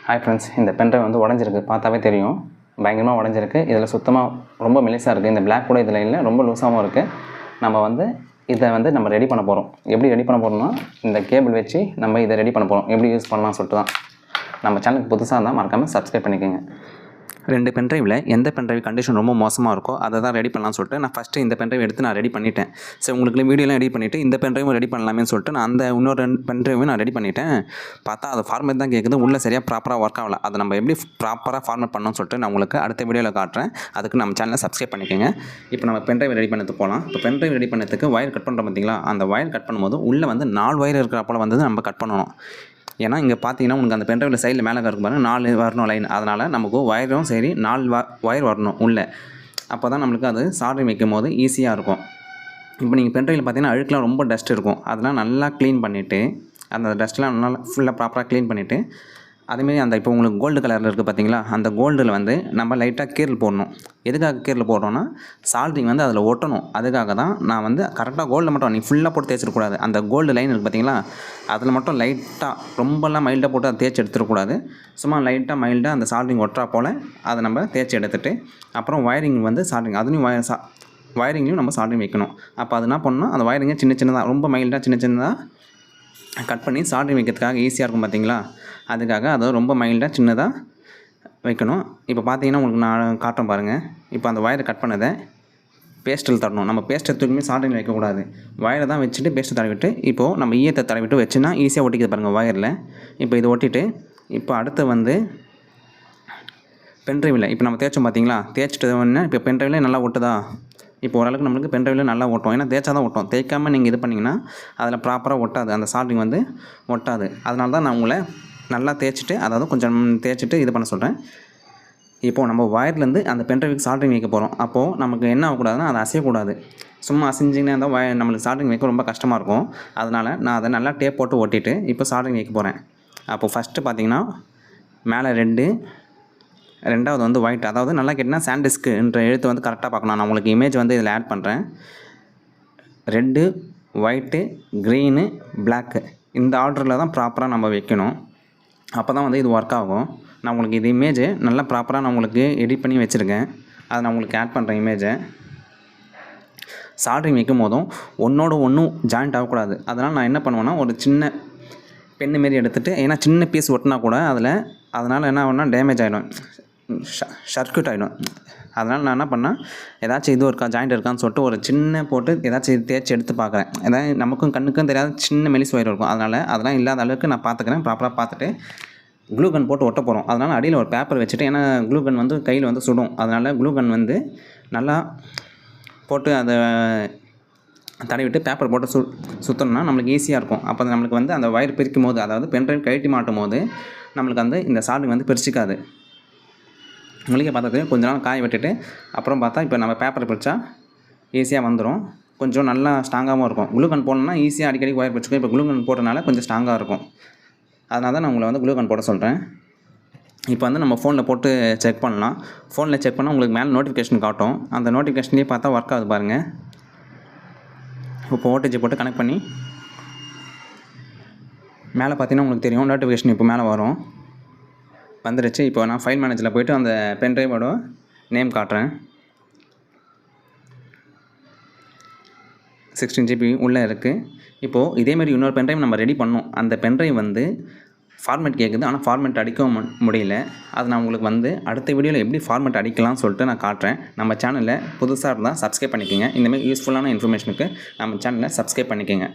Hi friends, இந்த pen drive வந்து உடஞ்சிருக்கு. பார்த்தாவே தெரியும், பயங்கரமாக உடஞ்சிருக்கு. இதில் சுத்தமாக ரொம்ப மெலிசாக இருக்குது. இந்த பிளாக் கூட இதில் இல்லை, ரொம்ப லூஸாகவும் இருக்குது. நம்ம வந்து இதை வந்து நம்ம ரெடி பண்ண போகிறோம். எப்படி ரெடி பண்ண போகிறோம்னா, இந்த கேபிள் வச்சு நம்ம இதை ரெடி பண்ண போகிறோம். எப்படி யூஸ் பண்ணலாம் சொல்லிட்டு தான். நம்ம சேனலுக்கு புதுசாக இருந்தால் மறக்காமல் சப்ஸ்கிரைப் பண்ணிக்கோங்க. 2 பென்ட்ரைவில் எந்த பென்ட்ரைவ் கண்டிஷன் ரொம்ப மோசமாக இருக்கோ அதை தான் ரெடி பண்ணலாம்னு சொல்லிட்டு நான் ஃபஸ்ட்டு இந்த பென்ட்ரைவ் எடுத்து நான் ரெடி பண்ணிட்டேன். சரி, உங்களுக்கு வீடியோலாம் ரெடி பண்ணிவிட்டு இந்த பென்ட்ரைவும் ரெடி பண்ணலாமே சொல்லிட்டு நான் அந்த இன்னொரு 2 பென்ட்ரைவும் நான் ரெடி பண்ணிட்டேன். பார்த்தா அது ஃபார்மேட் தான் கேட்குது, உள்ளே சரியாக ப்ராப்பராக ஒர்க் ஆகலை. அதை நம்ம எப்படி ப்ராப்பராக ஃபார்மேட் பண்ணணும்னு சொல்லிட்டு நான் உங்களுக்கு அடுத்த வீடியோவில் காட்டுறேன். அதுக்கு நம்ம சேனலை சப்ஸ்கிரைப் பண்ணிக்கோங்க. இப்போ நம்ம பென்ட்ரைவ் ரெடி பண்ணதுக்கு போகலாம். இப்போ பென்ட்ரைவ் ரெடி பண்ணதுக்கு ஒயர் கட் பண்ணுறோம் பார்த்தீங்களா, அந்த ஒயர் கட் பண்ணும்போது உள்ளே வந்து 4 ஒயர் இருக்கிற போல் வந்து நம்ம கட் பண்ணணும். ஏன்னா இங்கே பார்த்தீங்கன்னா உங்களுக்கு அந்த பென்ட்ரைவில் சைடில் மேலே இருக்கும் பாருங்கள், 4 வரணும் லைன். அதனால் நமக்கு ஒயரும் சரி 4 ஒயர் வரணும் உள்ளே. அப்போ தான் நம்மளுக்கு அது சால்டரிங் வைக்கும் போது ஈஸியாக இருக்கும். இப்போ நீங்கள் பென்ட்ரைவில் பார்த்தீங்கன்னா அழுக்கெலாம் ரொம்ப டஸ்ட் இருக்கும். அதெல்லாம் நல்லா க்ளீன் பண்ணிவிட்டு, அந்த டஸ்ட்லாம் நல்லா ஃபுல்லாக ப்ராப்பராக க்ளீன் பண்ணிவிட்டு, அதேமாரி அந்த இப்போ உங்களுக்கு கோல்டு கலரில் இருக்குது பார்த்தீங்களா, அந்த கோல்டில் வந்து நம்ம லைட்டாக கீரல் போடணும். எதுக்காக கீரல் போடுறோன்னா, சால்ட்ரிங் வந்து அதில் ஒட்டணும். அதுக்காக தான் நான் வந்து கரெக்டாக கோல்டில் மட்டும், நீ ஃபுல்லாக போட்டு தேய்ச்சிடக்கூடாது. அந்த கோல்டு லைன் இருக்குது பார்த்தீங்களா, அதில் மட்டும் லைட்டாக, ரொம்பலாம் மைல்டாக போட்டு அதை தேய்ச்சி எடுத்துடக்கூடாது. சும்மா லைட்டாக மைல்டாக அந்த சால்ட்ரிங் ஒட்டுறா போல் அதை நம்ம தேய்ச்சி எடுத்துகிட்டு, அப்புறம் ஒயரிங் வந்து சால்ட்ரிங் அதுலேயும் ஒயரிங்லையும் நம்ம சால்ட்ரிங் வைக்கணும். அப்போ அது என்ன பண்ணணும், அந்த ஒயரிங்கை சின்ன சின்னதாக, ரொம்ப மைல்டாக சின்ன சின்னதாக கட் பண்ணி சால்ட்ரிங் வைக்கிறதுக்காக ஈஸியாக இருக்கும் பார்த்தீங்களா. அதுக்காக அதை ரொம்ப மைல்டாக சின்னதாக வைக்கணும். இப்போ பார்த்தீங்கன்னா உங்களுக்கு நான் காட்டுறேன் பாருங்கள். இப்போ அந்த ஒயரை கட் பண்ணதை பேஸ்ட்டில் தரணும். நம்ம பேஸ்ட்டை தூக்கி சால்ட்ரிங் வைக்கக்கூடாது. ஒயரை தான் வச்சுட்டு பேஸ்ட்டை தடவிட்டு, இப்போது நம்ம ஈயத்தை தடவிட்டு வச்சுன்னா ஈஸியாக ஒட்டிக்கிது பாருங்கள் ஒயரில். இப்போ இது ஒட்டிட்டு, இப்போ அடுத்து வந்து பென்ட்ரைவில் இப்போ நம்ம தேய்ச்சோம் பார்த்தீங்களா, தேய்ச்சிட்டு ஒன்று இப்போ பென்ட்ரைவில் நல்லா ஒட்டுதா. இப்போ ஓரளவுக்கு நம்மளுக்கு பென்ட்ரைவில் நல்லா ஒட்டும். ஏன்னா தேய்ச்சா தான் ஒட்டும். தேய்க்காமல் நீங்கள் இது பண்ணிங்கன்னா அதில் ப்ராப்பராக ஒட்டாது, அந்த சால்ட்ரிங் வந்து ஒட்டாது. அதனால தான் நான் உங்களை நல்லா தேய்ச்சிட்டு, அதாவது கொஞ்சம் தேய்ச்சிட்டு இது பண்ண சொல்கிறேன். இப்போது நம்ம ஒயர்லேருந்து அந்த பென்ட்ரைவுக்கு சால்ட்ரிங் வைக்க போகிறோம். அப்போது நமக்கு என்ன ஆகக்கூடாதுன்னா, அதை அசையக்கூடாது. சும்மா அசைஞ்சிங்கன்னா தான் நம்மளுக்கு சால்ட்ரிங் வைக்க ரொம்ப கஷ்டமாக இருக்கும். அதனால் நான் அதை நல்லா டேப் போட்டு ஒட்டிட்டு இப்போ சால்ட்ரிங் வைக்க போகிறேன். அப்போது ஃபஸ்ட்டு பார்த்தீங்கன்னா மேலே ரெட்டு, ரெண்டாவது வந்து ஒயிட். அதாவது நல்லா கேட்டிங்கன்னா சாண்டிஸ்க்குன்ற எழுத்து வந்து கரெக்டாக பார்க்கணும். நான் உங்களுக்கு இமேஜ் வந்து இதில் ஆட் பண்ணுறேன். ரெட்டு, ஒயிட்டு, க்ரீனு, பிளாக்கு, இந்த ஆர்டரில் தான் ப்ராப்பராக நம்ம வைக்கணும். அப்போ தான் வந்து இது ஒர்க் ஆகும். நான் உங்களுக்கு இது இமேஜை நல்லா ப்ராப்பராக நான் உங்களுக்கு எடிட் பண்ணி வச்சுருக்கேன். அதை நான் உங்களுக்கு ஆட் பண்ணுறேன் இமேஜை. சால்ட்ரிங் வைக்கும் போதும் ஒன்றோட ஒன்றும் ஜாயிண்ட் ஆகக்கூடாது. அதனால் நான் என்ன பண்ணுவேன்னா, ஒரு சின்ன பென்னு மாரி எடுத்துகிட்டு, ஏன்னா சின்ன பீஸ் ஒட்டினா கூட அதனால் என்ன ஆகும்னா டேமேஜ் ஆகிடும், சர்க்யூட் ஆகிடும். அதனால் நான் என்ன பண்ணேன், ஏதாச்சும் இது இருக்கா, ஜாயிண்ட் இருக்கான்னு சொல்லிட்டு ஒரு சின்ன போட்டு ஏதாச்சும் தேய்ச்சி எடுத்து பார்க்குறேன். ஏதாவது நமக்கும் கண்ணுக்கும் தெரியாத சின்ன மெலிஸ் ஒயர் இருக்கும். அதெல்லாம் இல்லாத அளவுக்கு நான் பார்த்துக்கிறேன். ப்ராப்பராக பார்த்துட்டு க்ளூகன் போட்டு ஒட்ட போகிறோம். அதனால் அடியில் ஒரு பேப்பர் வச்சுட்டு, ஏன்னா க்ளூகன் வந்து கையில் வந்து சுடும். அதனால் க்ளூகன் வந்து நல்லா போட்டு அதை தடவிட்டு பேப்பர் போட்டு சுற்றணும்னா நம்மளுக்கு ஈஸியாக இருக்கும். அப்போ நம்மளுக்கு வந்து அந்த ஒயர் பிரிக்கும் போது, அதாவது பென்ட்ரைவ் கழட்டி மாட்டும் போது நம்மளுக்கு வந்து இந்த சால்ட்ரிங் வந்து பிரிச்சிக்காது. உங்களுக்கே பார்த்தா கொஞ்ச நாள் காய விட்டுட்டு அப்புறம் பார்த்தா இப்போ நம்ம பேப்பரை பிரித்தா ஈஸியாக வந்துடும். கொஞ்சம் நல்லா ஸ்ட்ராங்காகவும் இருக்கும். க்ளூகன் போடணும்னா ஈஸியாக அடிக்கடி ஒயர் பிடிச்சிக்கும். இப்போ க்ளூகன் போட்டனால கொஞ்சம் ஸ்ட்ராங்காக இருக்கும். அதனால தான் நான் உங்களை வந்து க்ளூகன் போட சொல்கிறேன். இப்போ வந்து நம்ம ஃபோனில் போட்டு செக் பண்ணலாம். ஃபோனில் செக் பண்ணால் உங்களுக்கு மேலே நோட்டிஃபிகேஷன் காட்டும். அந்த நோட்டிஃபிகேஷன்லேயே பார்த்தா ஒர்க் ஆகுது பாருங்கள். இப்போ ஓடிஜி போட்டு கனெக்ட் பண்ணி மேலே பார்த்தீங்கன்னா உங்களுக்கு தெரியும், நோட்டிஃபிகேஷன் இப்போ மேலே வரும், வந்துடுச்சு. இப்போ நான் ஃபைல் மேனேஜரில் போய்ட்டு அந்த பென்ட்ரைவோட நேம் காட்டுறேன். 16 GB உள்ளே இருக்குது. இப்போது இதேமாதிரி இன்னொரு பென்ட்ரைவ் நம்ம ரெடி பண்ணோம். அந்த பென்ட்ரைவ் வந்து ஃபார்மேட் கேட்குது, ஆனால் ஃபார்மேட் அடிக்கவும் முடியல. அது நான் உங்களுக்கு வந்து அடுத்த வீடியோவில் எப்படி ஃபார்மேட் அடிக்கலாம்னு சொல்லிட்டு நான் காட்டுறேன். நம்ம சேனலில் புதுசாக இருந்தால் சப்ஸ்கிரைப் பண்ணிக்கோங்க. இந்தமாதிரி யூஸ்ஃபுல்லான இன்ஃபர்மேஷனுக்கு நம்ம சேனலை சப்ஸ்கிரைப் பண்ணிக்கோங்க.